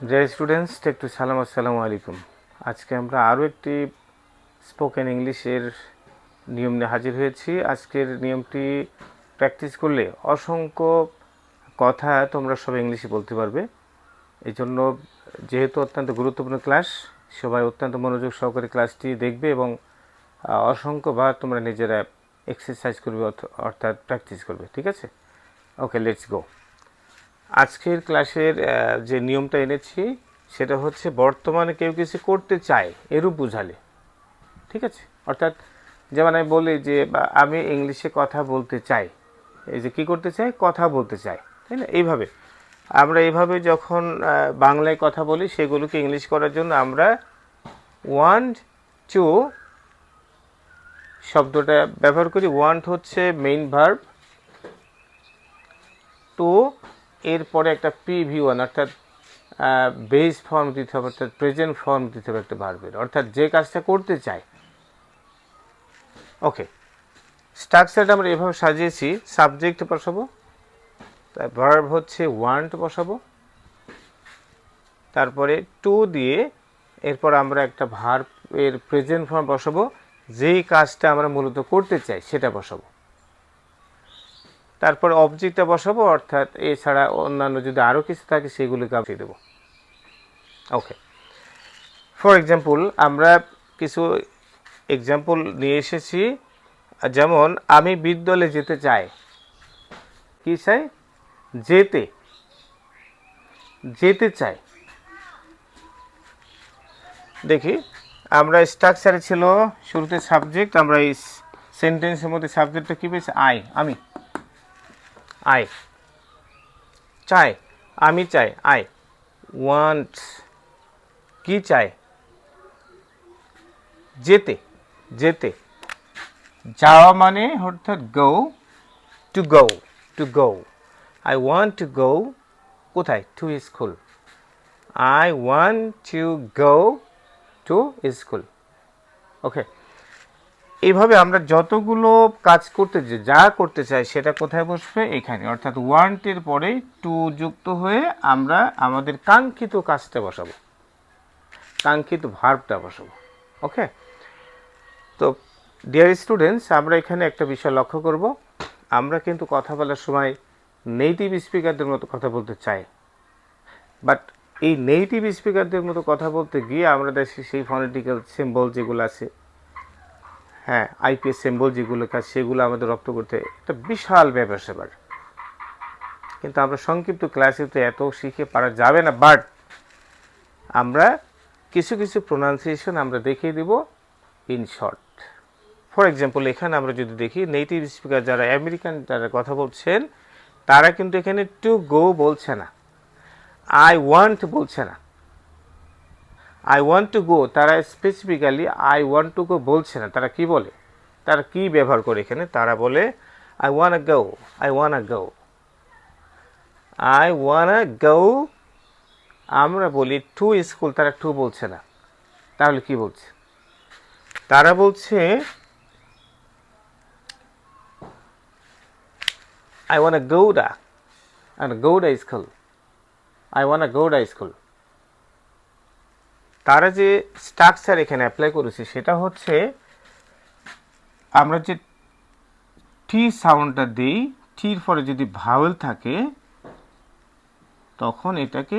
Dear students, একটু সালাম, আসসালামু আলাইকুম। আজকে আমরা আরও একটি স্পোকেন ইংলিশের নিয়ম নিয়ে হাজির হয়েছি। আজকের নিয়মটি প্র্যাকটিস করলে অসংখ্য কথা তোমরা সবাই ইংলিশে বলতে পারবে। এই জন্য যেহেতু অত্যন্ত গুরুত্বপূর্ণ ক্লাস, সবাই অত্যন্ত মনোযোগ সহকারে ক্লাসটি দেখবে এবং অসংখ্যবার তোমরা নিজেরা এক্সারসাইজ করবে, অর্থাৎ প্র্যাকটিস করবে। ঠিক আছে? ওকে, লেটস গো। আজকের ক্লাসের যে নিয়মটা এনেছি সেটা হচ্ছে বর্তমানে কেউ কিছু করতে চায় এরূপ বুঝালে। ঠিক আছে? অর্থাৎ যেমন আমি বলি যে আমি ইংলিশে কথা বলতে চাই, এই যে কী করতে চাই, কথা বলতে চাই, তাই না? এইভাবে আমরা এইভাবে যখন বাংলায় কথা বলি সেগুলোকে ইংলিশ করার জন্য আমরা ওয়ান্ট টু শব্দটা ব্যবহার করি। ওয়ান্ট হচ্ছে মেইন ভার্ব, টু এরপরে একটা প্রিভি1 অর্থাৎ বেস ফর্ম দিতে হবে, অর্থাৎ প্রেজেন্ট ফর্ম দিতে হবে একটা ভার্বের, অর্থাৎ যে কাজটা করতে চাই। ওকে, স্ট্রাকচারটা আমরা এভাবে সাজিয়েছি। সাবজেক্ট বসাবো, ভার্ব হচ্ছে ওয়ান্ট বসাবো, তারপরে টু দিয়ে এরপর আমরা একটা ভার্বের প্রেজেন্ট ফর্ম বসাবো, যেই কাজটা আমরা মূলত করতে চাই সেটা বসাবো। তারপর অবজেক্টটা বসাবো, অর্থাৎ এছাড়া অন্যান্য যদি আরও কিছু থাকে সেগুলোকে আমি দেবো। ওকে, ফর এক্সাম্পল আমরা কিছু এক্সাম্পল নিয়ে এসেছি। যেমন আমি বিদ্যালয়ে যেতে চাই। কি চাই? যেতে, যেতে চাই। দেখি আমরা স্ট্রাকচারে ছিল শুরুতে সাবজেক্ট, আমরা এই সেন্টেন্সের মধ্যে সাবজেক্টটা কী পেয়েছি? আই, আমি। আই চাই, আমি চাই। আই ওয়ান্ট, কি চাই? যেতে, যেতে। যাওয়া মানে অর্থাৎ go, to go, to go. I want to go, কোথায়? To school. I want to go to school. Okay, এইভাবে আমরা যতগুলো কাজ করতে যা করতে চাই সেটা কোথায় বসবে? এখানে, অর্থাৎ ওয়ান্টের পরে টু যুক্ত হয়ে আমরা আমাদের কাঙ্ক্ষিত কাজটা বসাবো, কাঙ্ক্ষিত ভার্বটা বসাবো। ওকে, তো ডিয়ার স্টুডেন্টস, আমরা এখানে একটা বিষয় লক্ষ্য করব। আমরা কিন্তু কথা বলার সময় নেটিভ স্পিকারদের মতো কথা বলতে চাই, বাট এই নেটিভ স্পিকারদের মতো কথা বলতে গিয়ে আমরা দেখছি সেই ফনেটিক্যাল সিম্বল যেগুলো আছে, হ্যাঁ, আইপিএস সিম্বল যেগুলো কাজ, সেগুলো আমাদের রপ্ত করতে একটা বিশাল ব্যাপার স্যাপার। কিন্তু আমরা সংক্ষিপ্ত ক্লাসে তো এত শিখে পারা যাবে না, বাট আমরা কিছু কিছু প্রোনাউন্সিয়েশন আমরা দেখিয়ে দেব ইন শর্ট। ফর এক্সাম্পল, এখানে আমরা যদি দেখি নেটিভ স্পিকার যারা আমেরিকান যারা কথা বলছেন, তারা কিন্তু এখানে টু গো বলছে না, আই ওয়ান্ট বলছে না। আই ওয়ান্ট টু গো, তারা স্পেসিফিক্যালি আই ওয়ান্ট টু গো বলছে না। তারা কি বলে? তারা কি ব্যবহার করে এখানে? তারা বলে I wanna go, I wanna go, I wanna go. আমরা বলি টু স্কুল, তারা টু বলছে না। তাহলে কি বলছে? তারা বলছে I want to go to school. I want to go to school. তারা যে স্ট্রাকচার এখানে অ্যাপ্লাই করেছে সেটা হচ্ছে আমরা যে টি সাউন্ডটা দিই, টির পরে যদি ভাওয়েল থাকে তখন এটাকে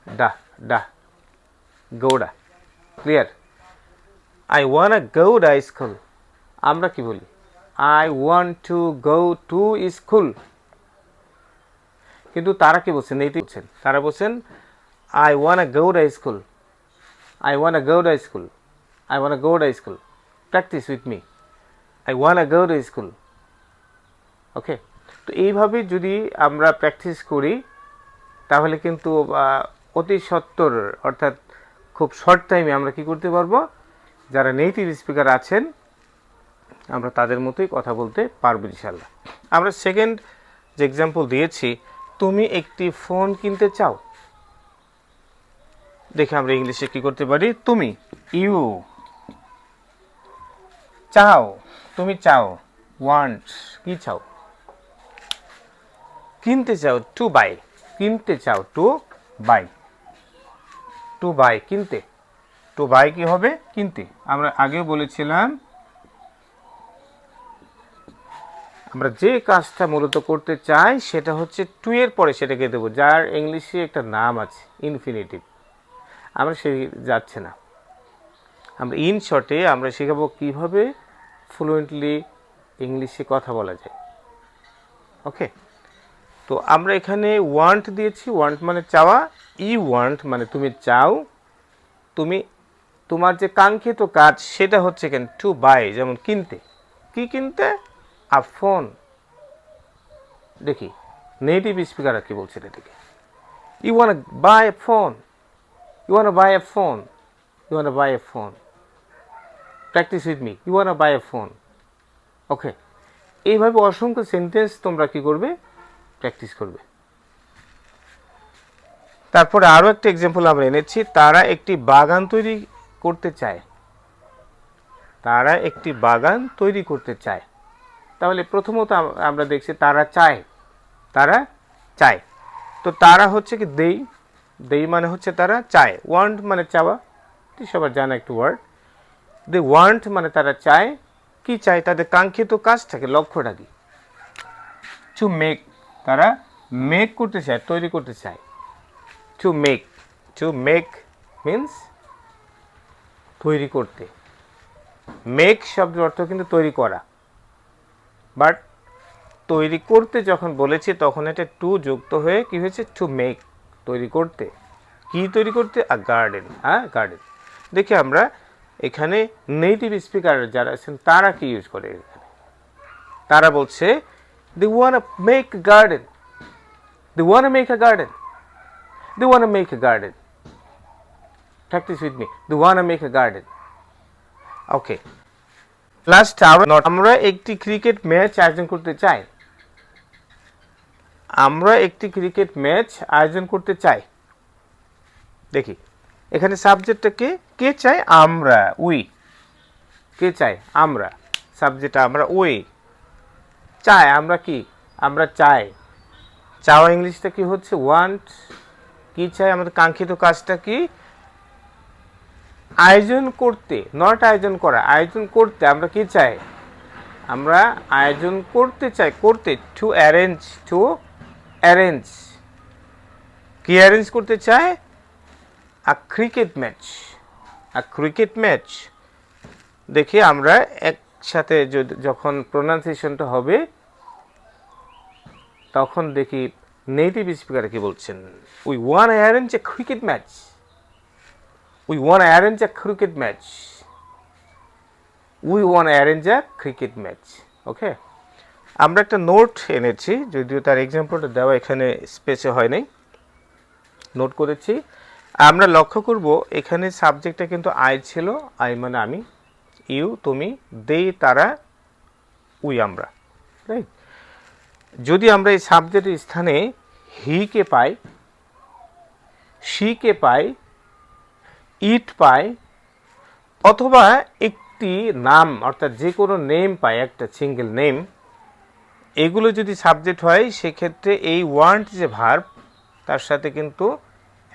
ডা ডা গৌড়া। Clear? I want to go to school. আমরা কি বলি? I want to go to school. কিন্তু তারা কি বলছেন? এইটি বলছেন, তারা বলছেন I want to go to school. I want to go to school. I want to go to school. Practice with me. I want to go to school. ওকে, তো এইভাবে যদি আমরা প্র্যাকটিস করি তাহলে কিন্তু অতি সত্বর, অর্থাৎ খুব শর্ট টাইমে আমরা কি করতে পারবো? যারা নেটিভ স্পিকার আছেন আমরা তাদের মতোই কথা বলতে পারবো ইনশাল্লাহ। আমরা সেকেন্ড যে এক্সাম্পল দিয়েছি, তুমি একটি ফোন কিনতে চাও। দেখে আমরা ইংলিশে কি করতে পারি? তুমি, ইউ চাও, তুমি চাও, ওয়ান্ট, কি চাও? কিনতে চাও, টু বাই, কিনতে চাও, টু বাই। টু বাই কিনতে, টু বাই কি হবে কিনতে। আমরা আগেও বলেছিলাম আমরা যে কাজটা মূলত করতে চাই সেটা হচ্ছে টু এর পরে সেটাকে দেবো, যার ইংলিশে একটা নাম আছে ইনফিনিটিভ। আমরা সে যাচ্ছে না, আমরা ইন শর্টে আমরা শেখাবো কীভাবে ফ্লুয়েন্টলি ইংলিশে কথা বলা যায়। ওকে, তো আমরা এখানে ওয়ান্ট দিয়েছি, ওয়ান্ট মানে চাওয়া, ইউ ওয়ান্ট মানে তুমি চাও, তুমি তোমার যে কাঙ্ক্ষিত কাজ সেটা হচ্ছে কেন টু বাই, যেমন কিনতে, কি কিনতে, আ ফোন। দেখি নেটিভ স্পিকাররা কি বলছে এটাকে, you want buy a phone, you want buy a phone, you want buy a phone, practice with me, you want buy a phone. Okay, এইভাবে অসংখ্য সেন্টেন্স তোমরা কি করবে, প্র্যাকটিস করবে। তারপরে আরও একটা এক্সাম্পল আমরা এনেছি, তারা একটি বাগান তৈরি করতে চায়, তারা একটি বাগান তৈরি করতে চায়। তাহলে প্রথমত আমরা দেখছি তারা চায়, তারা চায়, তো তারা হচ্ছে কি দেই, দেই মানে হচ্ছে তারা চায়, ওয়ান্ট মানে চাওয়া, সবার জানা একটু ওয়ার্ড। দে ওয়ান্ট মানে তারা চায়, কি চায়, তাদের কাঙ্ক্ষিত কাজটাকে, লক্ষ্যটা কি, টু মেক, তারা মেক করতে চায়, তৈরি করতে চায়, to make, to make means তৈরি করতে, মেক শব্দের অর্থ কিন্তু তৈরি করা, বাট তৈরি করতে যখন বলেছি তখন এটা টু যুক্ত হয়ে কি হয়েছে, টু মেক, তৈরি করতে। কি তৈরি করতে, আ গার্ডেন, হ্যাঁ গার্ডেন। দেখি আমরা এখানে নেটিভ স্পিকার যারা আছেন তারা কি ইউজ করে, এখানে তারা বলছে they want make garden, they want make a garden, they want make a garden, practice with me, they want make a garden. Okay, last আমরা একটি ক্রিকেট ম্যাচ আয়োজন করতে চাই, আমরা একটি ক্রিকেট ম্যাচ আয়োজন করতে চাই। দেখি এখানে সাবজেক্টটা কে, কে চাই, আমরা, উই, কে চাই, আমরা, সাবজেক্ট আমরা, উই, চাই, আমরা কি, আমরা চাই, চাওয়া ইংলিশটা কি হচ্ছে ওয়ান্ট, কি চাই, আমাদের কাঙ্ক্ষিত কাজটা কি, আয়োজন করতে, নট আয়োজন করা, আয়োজন করতে, আমরা কি চাই, আমরা আয়োজন করতে চাই, করতে, টু অ্যারেঞ্জ, টু অ্যারেঞ্জ, কি অ্যারেঞ্জ করতে চায়, আ ক্রিকেট ম্যাচ, আ ক্রিকেট ম্যাচ। দেখি আমরা একসাথে যখন প্রোনাউন্সিয়েশনটা হবে তখন দেখি নেটিভ স্পিকার কি বলছেন, we want arrange a cricket match, we want arrange a cricket match, we want arrange a cricket match. Okay, আমরা একটা নোট এনেছি, যদিও তার এক্সাম্পলটা দেওয়া এখানে স্পেসে হয় নাই, নোট করেছি। আমরা লক্ষ্য করব এখানে সাবজেক্টটা কিন্তু আই ছিল, আই মানে আমি, ইউ তুমি, দে তারা, উই আমরা, রাইট। যদি আমরা এই সাবজেক্টের স্থানে হি-কে পাই, শি-কে পাই, ইট পাই, অথবা একটি নাম অর্থাৎ যে কোনো নেম পাই, একটা সিঙ্গেল নেম, এগুলো যদি সাবজেক্ট হয় সেক্ষেত্রে এই ওয়ান্ট যে ভার্ব তার সাথে কিন্তু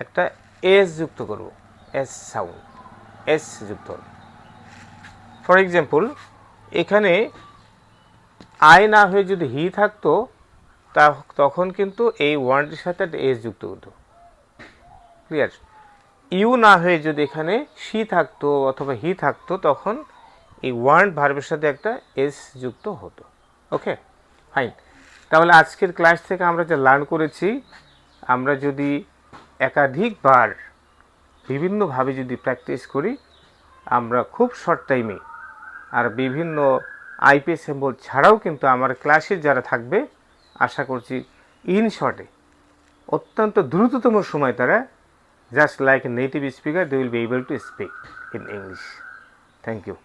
একটা এস যুক্ত করব, এস সাউন্ড, এস যুক্ত হবে। ফর এক্সাম্পল এখানে আই না হয়ে যদি হি থাকতো তখন কিন্তু এই ওয়ান্টের সাথে একটা এস যুক্ত হতো, ক্লিয়ার। ইউ না হয়ে যদি এখানে শি থাকতো অথবা হি থাকতো তখন এই ওয়ান্ট ভার্বের সাথে একটা এস যুক্ত হতো। ওকে ফাইন, তাহলে আজকের ক্লাস থেকে আমরা যা লার্ন করেছি, আমরা যদি একাধিকবার বিভিন্নভাবে যদি প্র্যাকটিস করি আমরা খুব শর্ট টাইমে, আর বিভিন্ন আইপিএস সিম্বল ছাড়াও কিন্তু আমার ক্লাসে যারা থাকবে আশা করছি ইন শর্টে অত্যন্ত দ্রুততম সময় তারা just like a native speaker they will be able to speak in English. Thank you.